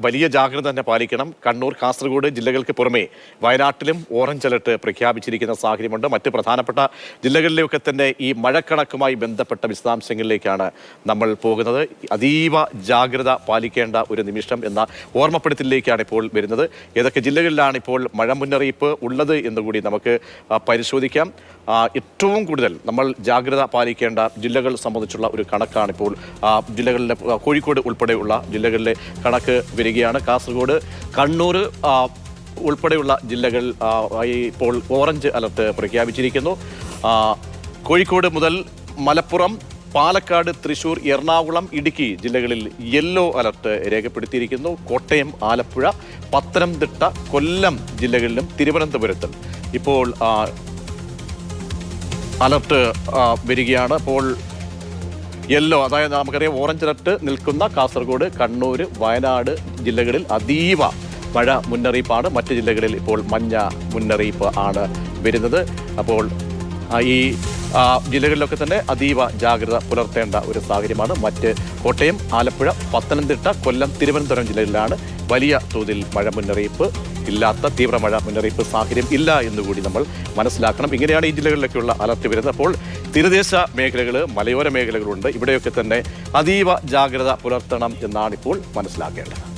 വലിയ ജാഗ്രത തന്നെ പാലിക്കണം. കണ്ണൂർ, കാസർഗോഡ് ജില്ലകൾക്ക് പുറമെ വയനാട്ടിലും ഓറഞ്ച് അലർട്ട് പ്രഖ്യാപിച്ചിരിക്കുന്ന സാഹചര്യമുണ്ട്. മറ്റ് പ്രധാനപ്പെട്ട ജില്ലകളിലൊക്കെ തന്നെ ഈ മഴക്കണക്കുമായി ബന്ധപ്പെട്ട വിശദാംശങ്ങളിലേക്കാണ് നമ്മൾ പോകുന്നത്. അതീവ ജാഗ്രത പാലിക്കേണ്ട ഒരു നിമിഷം എന്ന ഓർമ്മപ്പെടുത്തലിലേക്കാണ് ഇപ്പോൾ വരുന്നത്. ഏതൊക്കെ ജില്ലകളിലാണ് ഇപ്പോൾ മഴ മുന്നറിയിപ്പ് ഉള്ളത് എന്നുകൂടി നമുക്ക് പരിശോധിക്കാം. ഏറ്റവും കൂടുതൽ നമ്മൾ ജാഗ്രത പാലിക്കേണ്ട ജില്ലകൾ സംബന്ധിച്ചുള്ള ഒരു കണക്കാണ് ഇപ്പോൾ ജില്ലകളിലെ കോഴിക്കോട് ഉൾപ്പെടെയുള്ള ജില്ലകളിലെ കണക്ക് വരികയാണ്. കാസർഗോഡ്, കണ്ണൂർ ഉൾപ്പെടെയുള്ള ജില്ലകൾ ഇപ്പോൾ ഓറഞ്ച് അലർട്ട് പ്രഖ്യാപിച്ചിരിക്കുന്നു. കോഴിക്കോട് മുതൽ മലപ്പുറം, പാലക്കാട്, തൃശൂർ, എറണാകുളം, ഇടുക്കി ജില്ലകളിൽ യെല്ലോ അലർട്ട് രേഖപ്പെടുത്തിയിരിക്കുന്നു. കോട്ടയം, ആലപ്പുഴ, പത്തനംതിട്ട, കൊല്ലം ജില്ലകളിലും തിരുവനന്തപുരത്തും ഇപ്പോൾ അലർട്ട് വരികയാണ്. അപ്പോൾ യെല്ലോ, അതായത് നമുക്കറിയാം ഓറഞ്ച് അലർട്ട് നിൽക്കുന്ന കാസർഗോഡ്, കണ്ണൂർ, വയനാട് ജില്ലകളിൽ അതീവ മഴ മുന്നറിയിപ്പാണ്. മറ്റ് ജില്ലകളിൽ ഇപ്പോൾ മഞ്ഞ മുന്നറിയിപ്പ് ആണ് വരുന്നത്. അപ്പോൾ ഈ ജില്ലകളിലൊക്കെ തന്നെ അതീവ ജാഗ്രത പുലർത്തേണ്ട ഒരു സാഹചര്യമാണ്. മറ്റ് കോട്ടയം, ആലപ്പുഴ, പത്തനംതിട്ട, കൊല്ലം, തിരുവനന്തപുരം ജില്ലകളിലാണ് വലിയ തോതിൽ മഴ മുന്നറിയിപ്പ് ഇല്ലാത്ത, തീവ്രമഴ മുന്നറിയിപ്പ് സാഹചര്യം ഇല്ല എന്നുകൂടി നമ്മൾ മനസ്സിലാക്കണം. ഇങ്ങനെയാണ് ഈ ജില്ലകളിലൊക്കെയുള്ള അലർട്ട് വരുന്നത്. അപ്പോൾ തീരദേശ മേഖലകൾ, മലയോര മേഖലകളുണ്ട്. ഇവിടെയൊക്കെ തന്നെ അതീവ ജാഗ്രത പുലർത്തണം എന്നാണ് ഇപ്പോൾ മനസ്സിലാക്കേണ്ടത്.